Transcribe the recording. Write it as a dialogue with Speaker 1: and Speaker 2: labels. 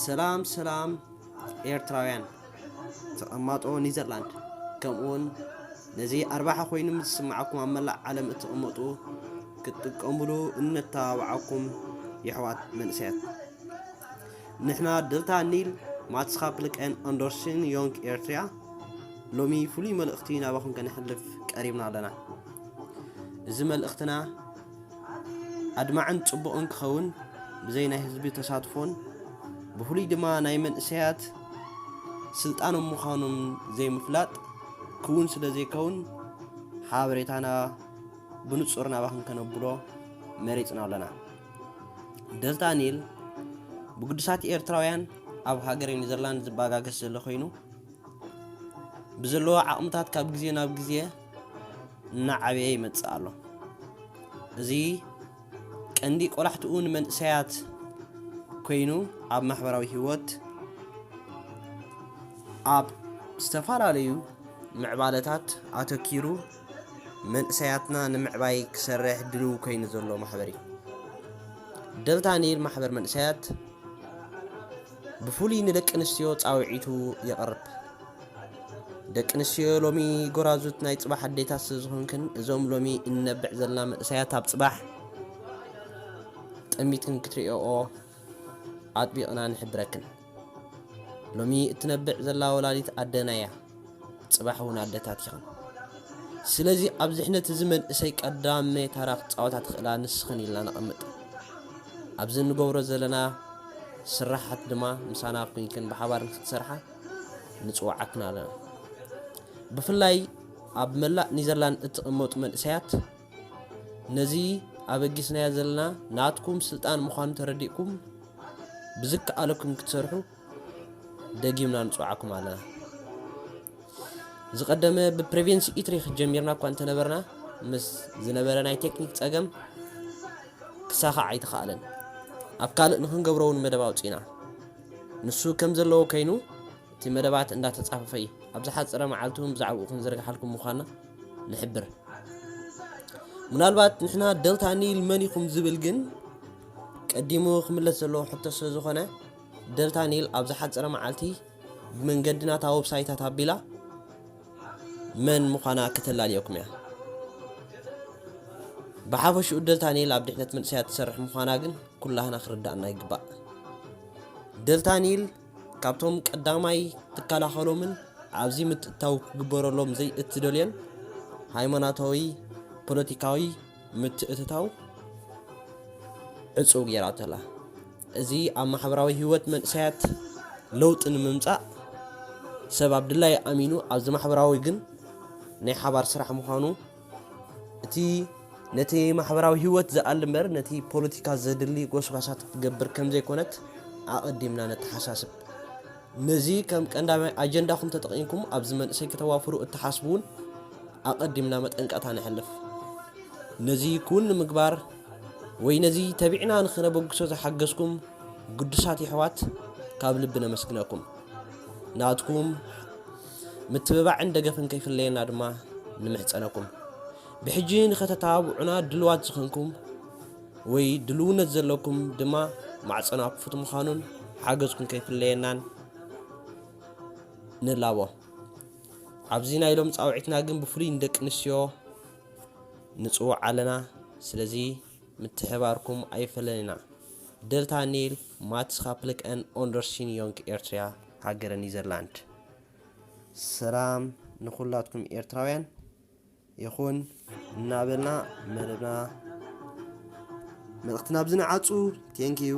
Speaker 1: ሰላም ኤርትራውያን ተቀማጦ ኒዘርላንድ ከምኡን ነዚ ኣርባሓ ኮይኑ ዝስማዓኩም ኣብ መላእ ዓለም እትቕመጡ ክትጥቀምሉ እንተባዓኩም የሕዋት መንእሰያት ንሕና ደልታ ኒል ማትስኻ ፕልቀን ኣንደርሽን ዮንግ ኤርትራ ሎሚ ፍሉይ መልእኽቲ ናባኹም ከነሕልፍ ቀሪብና ኣለና። እዚ መልእኽትና ኣድማዕን ጽቡቕን ክኸውን ብዘይ ናይ ህዝቢ ተሳትፎን ብፍሉይ ድማ ናይ መንእሰያት ስልጣኖም ምዃኖም ዘይምፍላጥ ክውን ስለ ዘይከውን ሓበሬታና ብንጹር ናባኹም ከነብሎ መሪፅና ኣለና። ደልታ ኒል ብቅዱሳት ኤርትራውያን ኣብ ሃገር ኒዘርላንድ ዝባጋገስ ዘሎ ኮይኑ ብዘለዎ ዓቕምታት ካብ ግዜ ናብ ግዜ እናዓበየ ይመጽእ ኣሎ። እዚ ቀንዲ ቆላሕትኡ ንመንእሰያት ኮይኑ ኣብ ማሕበራዊ ህይወት ኣብ ዝተፈላለዩ ምዕባለታት ኣተኪሩ መንእሰያትና ንምዕባይ ክሰርሕ ድልው ኮይኑ ዘሎ ማሕበር እዩ። ደልታ ኒል ማሕበር መንእሰያት ብፍሉይ ንደቂ ኣንስትዮ ፃውዒቱ የቕርብ። ደቂ ኣንስትዮ ሎሚ ጎራዙት ናይ ጽባሕ ኣዴታት ስለዝኾንክን እዞም ሎሚ እንነብዕ ዘለና መንእሰያት ኣብ ጽባሕ ጠሚትን ክትሪኦ ኣጥቢቕና ንሕብረክን። ሎሚ እትነብዕ ዘላ ወላዲት ኣደና እያ፣ ጽባሕ እውን ኣደታት ይኹን። ስለዚ ኣብ ዝሕነት እዚ መንእሰይ ቀዳመ ታራ ክትፃወታ ትኽእላ ንስኽን ኢልና ነቐምጥ። ኣብዚ እንገብሮ ዘለና ስራሓት ድማ ምሳና ኮይንክን ብሓባር ክትሰርሓ ንፅዋዓክና ኣለና። ብፍላይ ኣብ መላእ ኒዘርላንድ እትቕመጡ መንእሰያት ነዚ ኣበጊስናዮ ዘለና ናትኩም ስልጣን ምዃኑ ተረዲእኩም ብዝከኣለኩም ክትሰርሑ ደጊምና ንፅዋዓኩም ኣለና። ዝቀደመ ብፕሬቨንሲ ኢትሪክ ጀሚርና እኳ እንተነበርና ምስ ዝነበረ ናይ ቴክኒክ ፀገም ክሳኻዕ ኣይተኸኣለን። ኣብ ካልእ ንክንገብሮ እውን መደብ ኣውፂና ንሱ ከም ዘለዎ ኮይኑ እቲ መደባት እንዳተፃፈፈ እዩ። ኣብ ዝሓፀረ መዓልቲ እውን ብዛዕባኡ ክንዘርግሓልኩም ምዃንና ንሕብር። ምናልባት ንሕና ደልታ ኒል መን ኢኹም ዝብል ግን ቀዲሙ ክምለስ ዘለዎ ሕቶ ስለ ዝኾነ ደልታ ኒል ኣብ ዝሓፀረ መዓልቲ ብመንገድና እታ ዌብሳይታት ኣቢላ መን ምዃና ከተላልየኩም እያ። ብሓፈሽኡ ደልታ ኒል ኣብ ድሕነት መንእሰያት ትሰርሕ ምዃና ግን ኩላህና ክርዳእና ይግባእ። ደልታ ኒል ካብቶም ቀዳማይ ትከላኸሎምን ኣብዚ ምትእታው ክግበረሎም ዘይእትደልዮን ሃይማኖታዊ ፖለቲካዊ ምትእትታው ዕፁብ ጌራተላ። እዚ ኣብ ማሕበራዊ ህይወት መንእሰያት ለውጢ ንምምፃእ ሰብ ኣብድላይ ኣሚኑ ኣብዚ ማሕበራዊ ግን ናይ ሓባር ስራሕ ምዃኑ እቲ ነቲ ማሕበራዊ ህይወት ዝኣሊ እምበር ነቲ ፖለቲካ ዘድሊ ጎስጓሳት ትገብር ከም ዘይኮነት ኣቐዲምና ነተሓሳስብ። ነዚ ከም ቀንዳማይ ኣጀንዳኹም ተጠቒምኩም ኣብዚ መንእሰይ ከተዋፍሩ እትሓስቡን ኣቐዲምና መጠንቀቕታ ንሕልፍ። ነዚ ኩን ንምግባር ወይ ነዚ ተቢዕና ንኽነበግሶ ዝሓገዝኩም ቅዱሳት ኣሕዋት ካብ ልቢ ነመስግነኩም። ናትኩም ምትብባዕን ደገፍን ከይፍለየና ድማ ንምሕፀነኩም። ብሕጂ ንኸተታብዑና ድልዋት ዝኾንኩም ወይ ድልውነት ዘለኩም ድማ ማዕፀና ክፉት ምዃኑን ሓገዝኩም ከይፍለየናን ንላቦ። ኣብዚ ናይ ሎም ፃውዒትና ግን ብፍሉይ ንደቂ ኣንስትዮ ንፅውዕ ኣለና። ስለዚ ምትሕባርኩም ኣይፈለና። ደልታ ኒል ማትስኻ ፕልቀን ኦንደርሽን ዮንግ ኤርትራ ሃገረ ኒዘርላንድ። ሰላም ንኹላትኩም ኤርትራውያን ይኹን እናበልና መደብና መልእኽትና ብዝነዓፁ ቴንኪዩ።